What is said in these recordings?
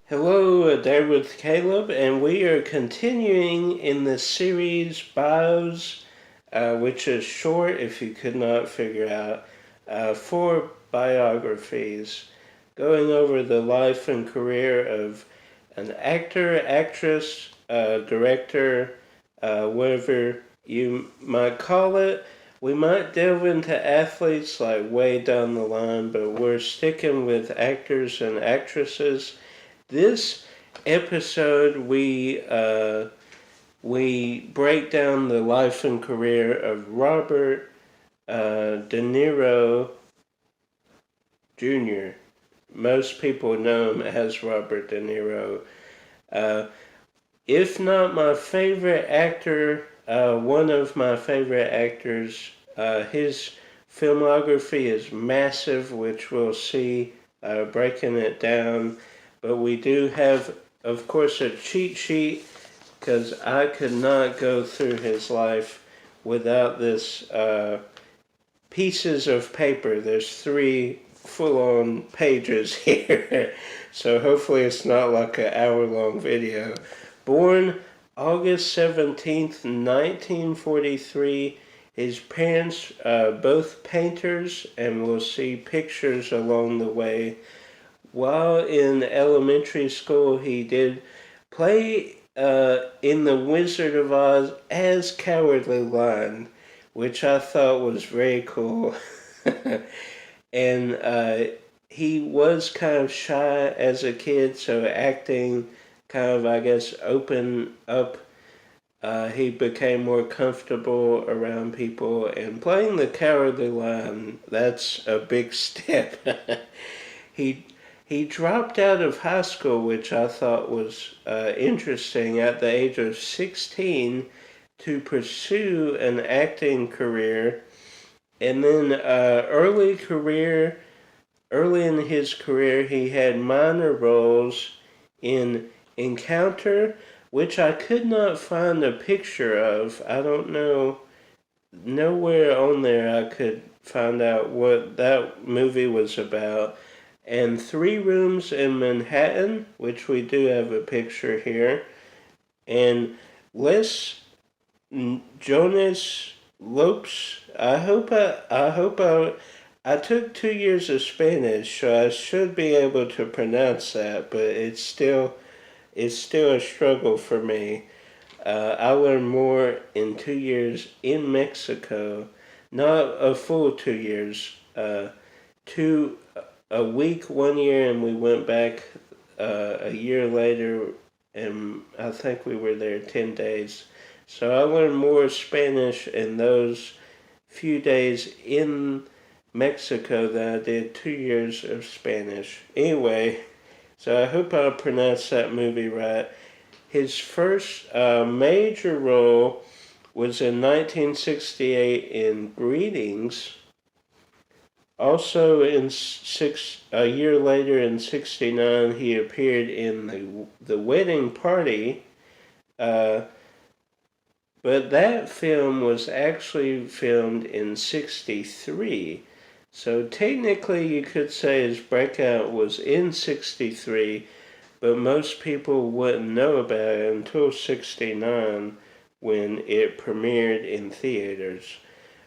Hello, there with Caleb, and we are continuing in the series Bios, which is short, if you could not figure out, for biographies, going over the life and career of an actor, actress, director, whatever you might call it. We might delve into athletes like way down the line, but we're sticking with actors and actresses. This episode, we break down the life and career of Robert DeNiro Jr. Most people know him as Robert De Niro. If not my favorite actor, one of my favorite actors. His filmography is massive, which we'll see breaking it down. But we do have, of course, a cheat sheet, because I could not go through his life without this pieces of paper. There's 3 full-on pages here, so hopefully it's not like an hour-long video. Born August 17th, 1943, his parents both painters, and we'll see pictures along the way. While in elementary school, he did play in The Wizard of Oz as Cowardly Lion, which I thought was very cool. And he was kind of shy as a kid, so acting kind of, I guess, opened up. He became more comfortable around people, and playing the Cowardly Lion, that's a big step. He dropped out of high school, which I thought was interesting, at the age of 16 to pursue an acting career. And then early in his career, he had minor roles in Encounter, which I could not find a picture of. I don't know, nowhere on there I could find out what that movie was about. And 3 Rooms in Manhattan, which we do have a picture here. And Les Jonas Lopes. I took 2 years of Spanish, so I should be able to pronounce that, but it's still a struggle for me. I learned more in 2 years in Mexico, not a full 2 years, a week 1 year, and we went back a year later, and I think we were there 10 days. So I learned more Spanish in those few days in Mexico than I did 2 years of Spanish. Anyway, so I hope I pronounced that movie right. His first major role was in 1968 in Greetings. Also, a year later in '69, he appeared in the Wedding Party, but that film was actually filmed in '63. So technically, you could say his breakout was in '63, but most people wouldn't know about it until '69, when it premiered in theaters.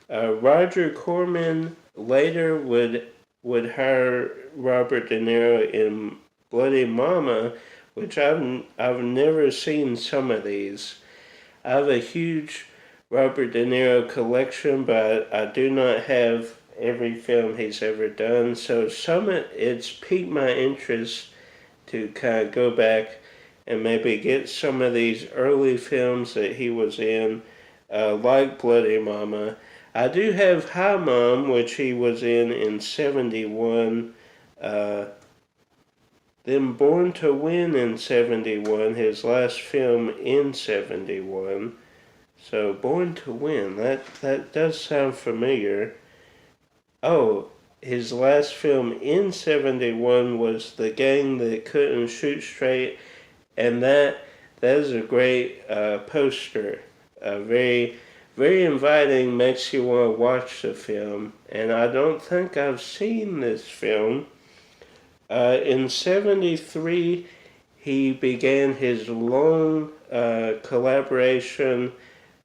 Roger Corman later would hire Robert De Niro in Bloody Mama, which I've never seen some of these. I have a huge Robert De Niro collection, but I do not have every film he's ever done. So it's piqued my interest to kind of go back and maybe get some of these early films that he was in, like Bloody Mama. I do have Hi Mom, which he was in '71. Then Born to Win in '71, his last film in '71. So Born to Win, that does sound familiar. Oh, his last film in 71 was The Gang That Couldn't Shoot Straight, and that is a great poster. Very, very inviting, makes you want to watch the film. And I don't think I've seen this film. In 73, he began his long collaboration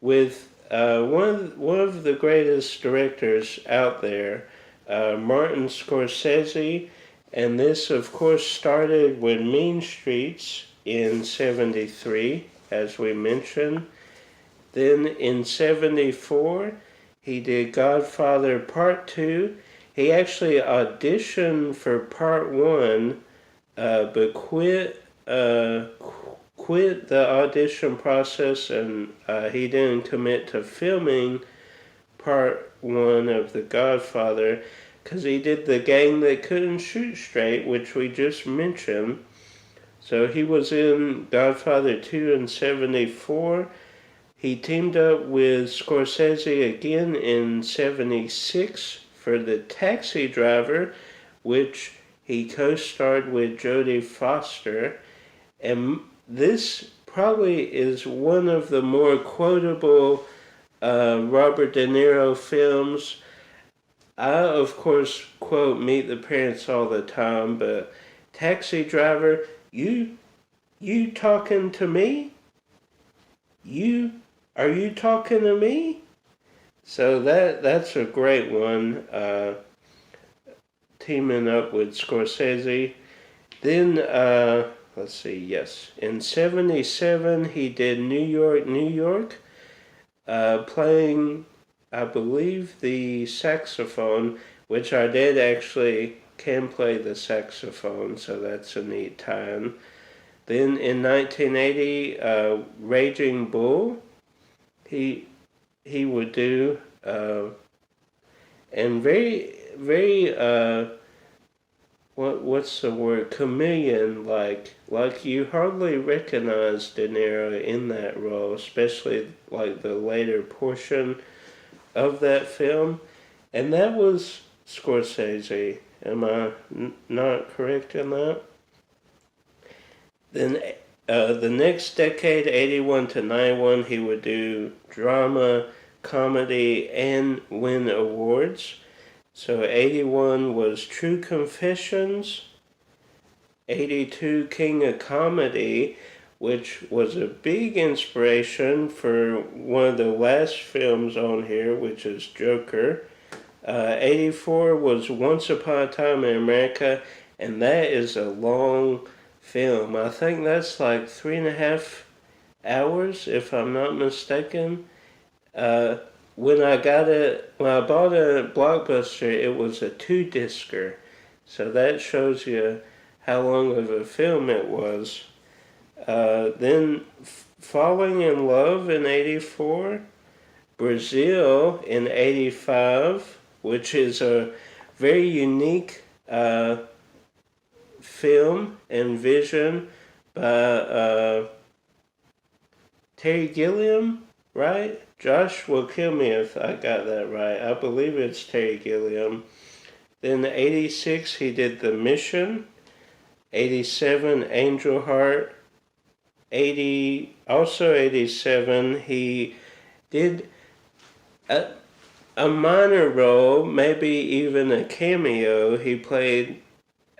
with one of the greatest directors out there, Martin Scorsese, and this, of course, started with Mean Streets in 73, as we mentioned. Then in 74, he did Godfather Part 2. He actually auditioned for Part 1, but quit the audition process, and he didn't commit to filming Part 1 of The Godfather because he did The Gang That Couldn't Shoot Straight, which we just mentioned. So he was in Godfather 2 in 74. He teamed up with Scorsese again in 76 for The Taxi Driver, which he co-starred with Jodie Foster. And this probably is one of the more quotable Robert De Niro films. I, of course, quote Meet the Parents all the time, but Taxi Driver, you talking to me? Are you talking to me? So that's a great one, teaming up with Scorsese. Then, let's see, yes. In 77, he did New York, New York, playing, I believe, the saxophone, which our dad actually can play the saxophone, so that's a neat tie-in. Then in 1980, Raging Bull, he would do, and very, very, what's the word, chameleon-like. Like you hardly recognize De Niro in that role, especially like the later portion of that film. And that was Scorsese. Am I not correct in that? Then the next decade, 81 to 91, he would do drama, comedy, and win awards. So 81 was True Confessions, 82 King of Comedy, which was a big inspiration for one of the last films on here, which is Joker. 84 was Once Upon a Time in America, and that is a long film. I think that's like 3.5 hours, if I'm not mistaken. When I bought a Blockbuster, it was a 2-discer. So that shows you how long of a film it was. Then Falling in Love in 84, Brazil in 85, which is a very unique film and vision by Terry Gilliam, right? Josh will kill me if I got that right. I believe it's Terry Gilliam. Then 86, he did The Mission. 87, Angel Heart. 87, he did a minor role, maybe even a cameo. He played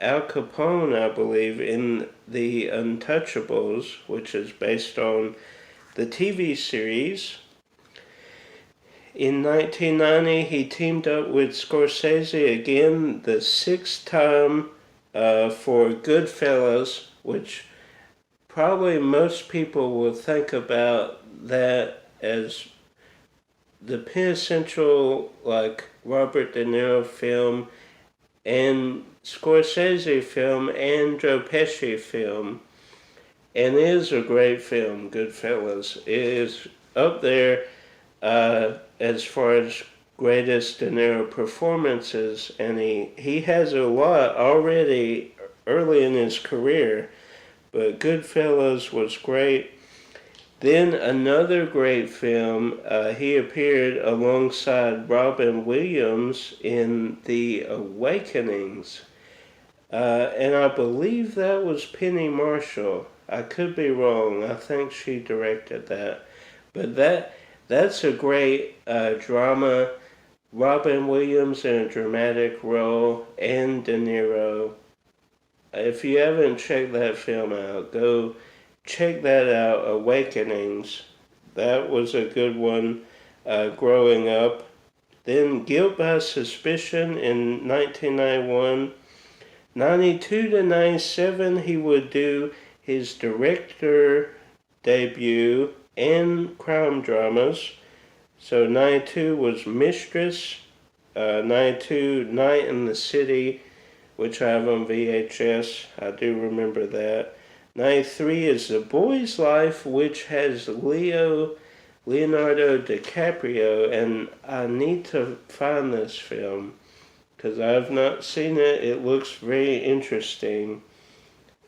Al Capone, I believe, in The Untouchables, which is based on the TV series. In 1990, he teamed up with Scorsese again, the 6th time, for Goodfellas, which probably most people will think about that as the quintessential, like, Robert De Niro film and Scorsese film and Joe Pesci film. And it is a great film, Goodfellas. It is up there as far as greatest De Niro performances, and he has a lot already early in his career, but Goodfellas was great. Then another great film, he appeared alongside Robin Williams in The Awakenings. And I believe that was Penny Marshall. I could be wrong. I think she directed that. But that's a great drama. Robin Williams in a dramatic role, and DeNiro. If you haven't checked that film out, go check that out, Awakenings. That was a good one growing up. Then Guilt by Suspicion in 1991. 92 to 97, he would do his director debut in crime dramas. So 92 was Mistress, 92 Night in the City, which I have on VHS. I do remember that. 93 is The Boy's Life, which has Leonardo DiCaprio, and I need to find this film because I've not seen it. It looks very interesting.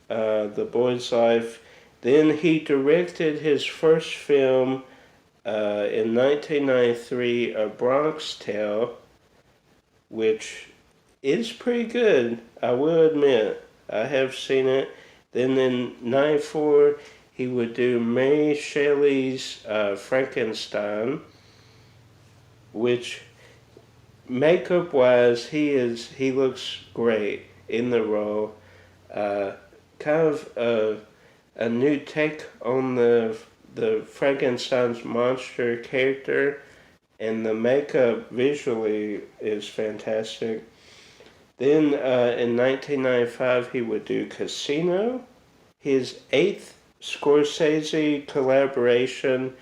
The Boy's Life. Then he directed his first film in 1993, A Bronx Tale, which is pretty good, I will admit. I have seen it. Then in 94, he would do Mary Shelley's Frankenstein, which makeup-wise, he looks great in the role. Kind of a new take on the Frankenstein's monster character, and the makeup visually is fantastic. Then in 1995 he would do Casino, his 8th Scorsese collaboration,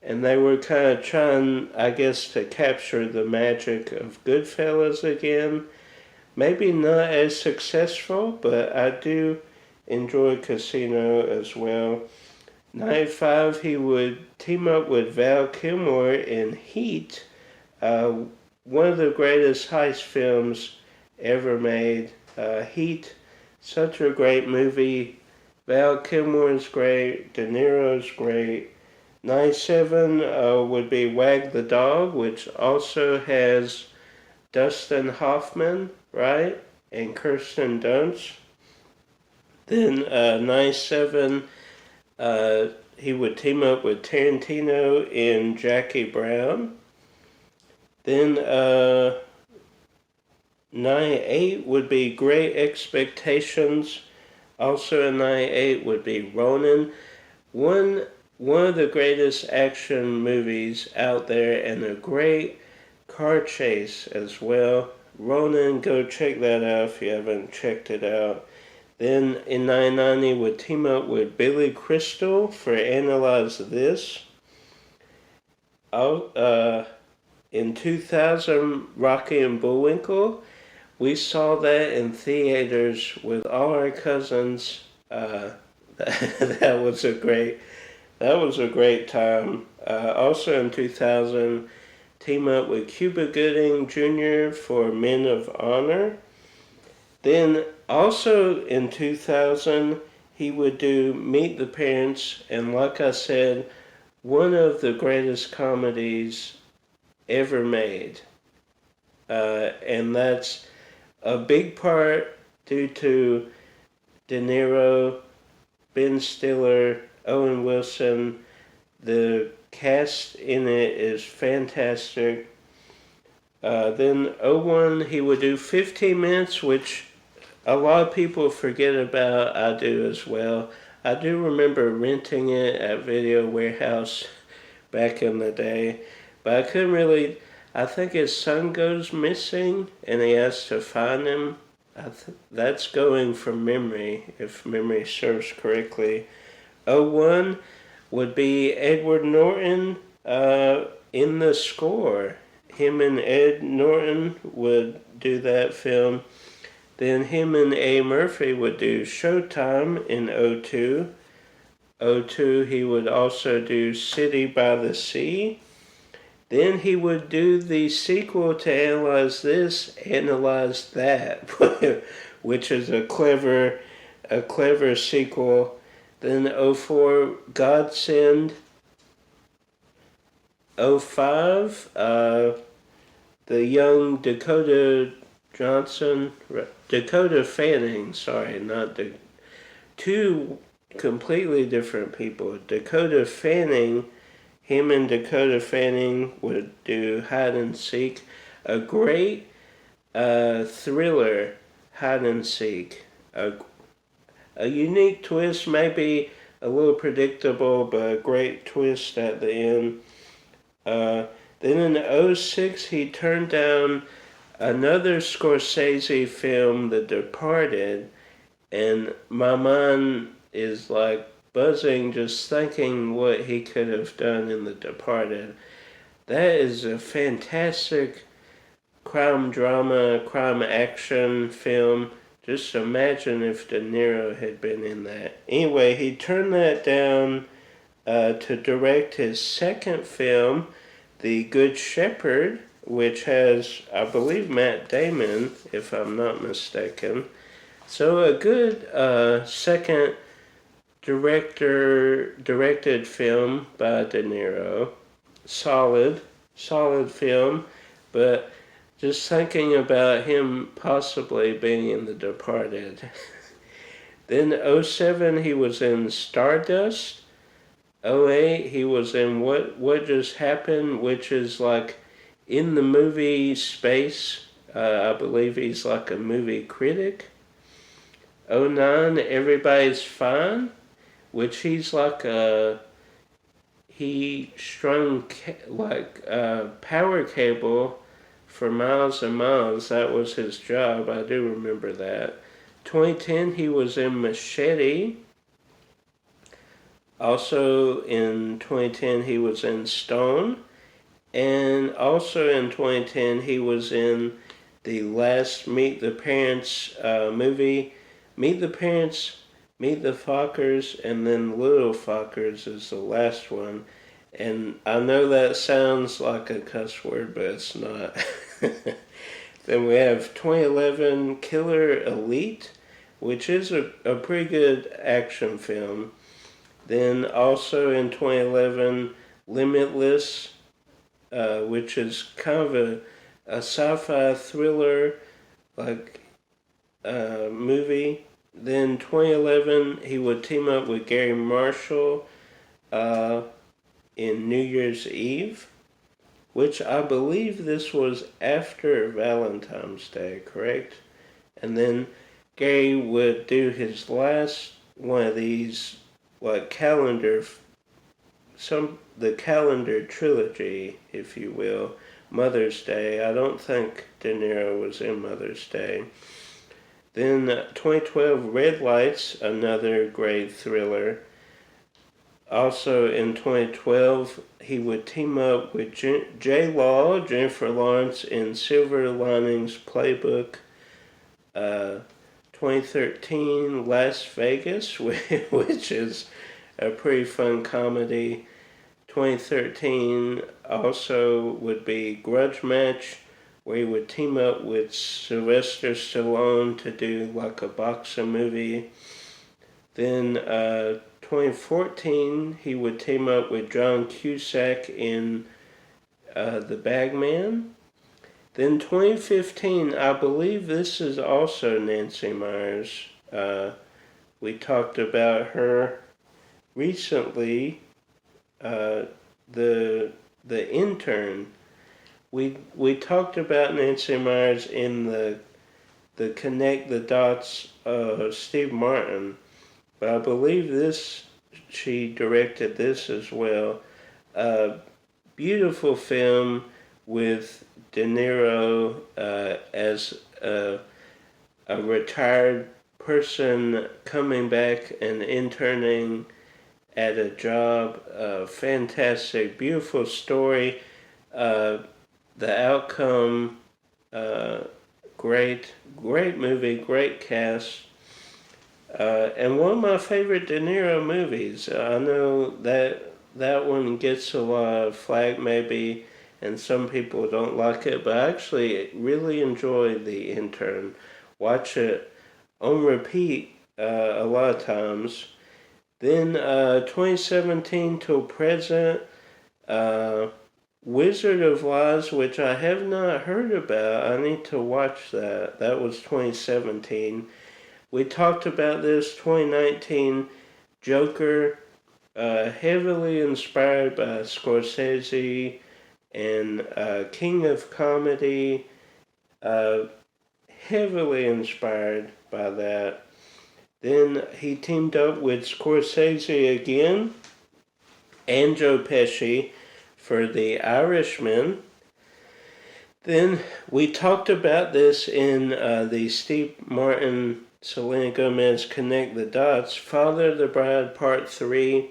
and they were kind of trying, I guess, to capture the magic of Goodfellas again. Maybe not as successful, but I do enjoy Casino as well. 95, he would team up with Val Kilmer in Heat, one of the greatest heist films ever made. Heat, such a great movie. Val Kilmer is great. DeNiro is great. 97 would be Wag the Dog, which also has Dustin Hoffman, right? And Kirsten Dunst. Then 97, he would team up with Tarantino in Jackie Brown. Then 98 would be Great Expectations. Also in 98 would be Ronin. One of the greatest action movies out there, and a great car chase as well. Ronin, go check that out if you haven't checked it out. Then in 99 he would team up with Billy Crystal for Analyze This. In 2000, Rocky and Bullwinkle. We saw that in theaters with all our cousins. That was a great time. Also in 2000, team up with Cuba Gooding Jr. for Men of Honor. Then also in 2000, he would do Meet the Parents, and like I said, one of the greatest comedies ever made. And that's a big part due to De Niro, Ben Stiller, Owen Wilson. The cast in it is fantastic. Then 01, he would do 15 Minutes, which a lot of people forget about. I do as well. I do remember renting it at Video Warehouse back in the day, but I couldn't really. I think his son goes missing, and he has to find him. That's going from memory, if memory serves correctly. 01 would be Edward Norton in The Score. Him and Ed Norton would do that film. Then him and A. Murphy would do Showtime in 02. 02, he would also do City by the Sea. Then he would do the sequel to Analyze This, Analyze That, which is a clever sequel. Then 04, Godsend. '05, the young Dakota Fanning, sorry, two completely different people. Dakota Fanning, him and Dakota Fanning would do hide and seek, a great thriller hide and seek, a unique twist, maybe a little predictable, but a great twist at the end. Then in '06, he turned down another Scorsese film, The Departed, and my mind is like buzzing just thinking what he could have done in The Departed. That is a fantastic crime drama, crime action film. Just imagine if DeNiro had been in that. Anyway, he turned that down to direct his second film, The Good Shepherd, which has, I believe, Matt Damon, if I'm not mistaken. So a good second directed film by De Niro. Solid film, but just thinking about him possibly being in The Departed. Then '07 he was in Stardust. '08 he was in What Just Happened, which is like in the movie space. I believe he's like a movie critic. '09 Everybody's Fine, which he's like he strung like a power cable for miles and miles. That was his job. I do remember that. 2010 he was in Machete. Also in 2010 he was in Stone. And also in 2010 he was in the last Meet the Parents movie. Meet the Parents, Meet the Fockers, and then Little Fockers is the last one. And I know that sounds like a cuss word, but it's not. Then we have 2011 Killer Elite, which is a pretty good action film. Then also in 2011 Limitless, which is kind of a sci-fi thriller like movie. Then 2011 he would team up with Gary Marshall in New Year's Eve, which I believe this was after Valentine's Day, correct? And then Gary would do his last one of these, like the calendar trilogy, if you will, Mother's Day. I don't think De Niro was in Mother's Day. Then 2012 Red Lights, another great thriller. Also in 2012, he would team up with J. Law, Jennifer Lawrence, in Silver Linings Playbook. 2013, Las Vegas, which is a pretty fun comedy. 2013 also would be Grudge Match, where he would team up with Sylvester Stallone to do like a boxing movie. Then 2014, he would team up with John Cusack in The Bagman. Then 2015, I believe this is also Nancy Meyers. We talked about her recently, the Intern. We talked about Nancy Meyers in the Connect the Dots Steve Martin, but I believe she directed this as well. Beautiful film with De Niro as a retired person coming back and interning at a job. Fantastic, beautiful story. The outcome, great movie, great cast. And one of my favorite De Niro movies. I know that one gets a lot of flack maybe, and some people don't like it, but I actually really enjoy The Intern. Watch it on repeat a lot of times. Then 2017 till present, Wizard of Oz, which I have not heard about. I need to watch that. That was 2017. We talked about this 2019 Joker, heavily inspired by Scorsese and King of Comedy, heavily inspired by that. Then he teamed up with Scorsese again and Joe Pesci for The Irishman. Then we talked about this in the Steve Martin, Selena Gomez Connect the Dots, Father of the Bride Part 3.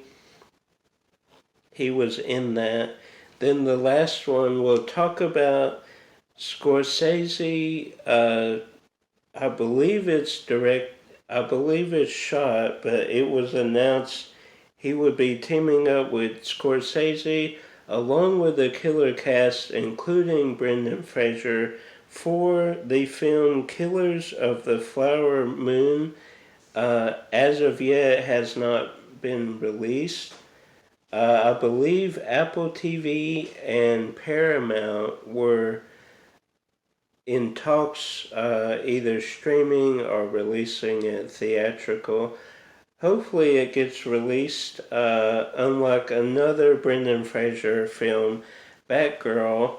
He was in that. Then the last one, we'll talk about Scorsese. I believe it's shot, but it was announced he would be teaming up with Scorsese along with a killer cast, including Brendan Fraser, for the film Killers of the Flower Moon. As of yet, it has not been released. I believe Apple TV and Paramount were in talks, either streaming or releasing it theatrical. Hopefully it gets released, unlike another Brendan Fraser film, Batgirl,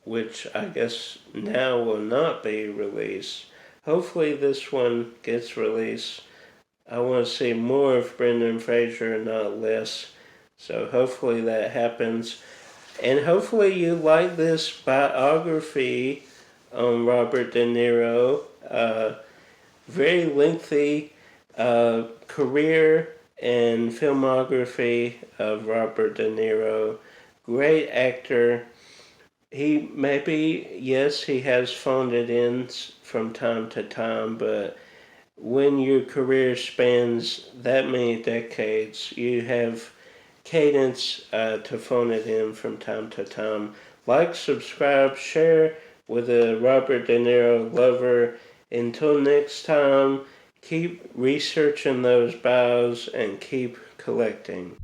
which I guess now will not be released. Hopefully this one gets released. I want to see more of Brendan Fraser, not less. So hopefully that happens. And hopefully you like this biography on Robert De Niro. Very lengthy career and filmography of Robert De Niro. Great actor. He he has phoned it in from time to time, but when your career spans that many decades, you have cadence to phone it in from time to time. Like, subscribe, share with a Robert De Niro lover. Until next time, keep researching those bios and keep collecting.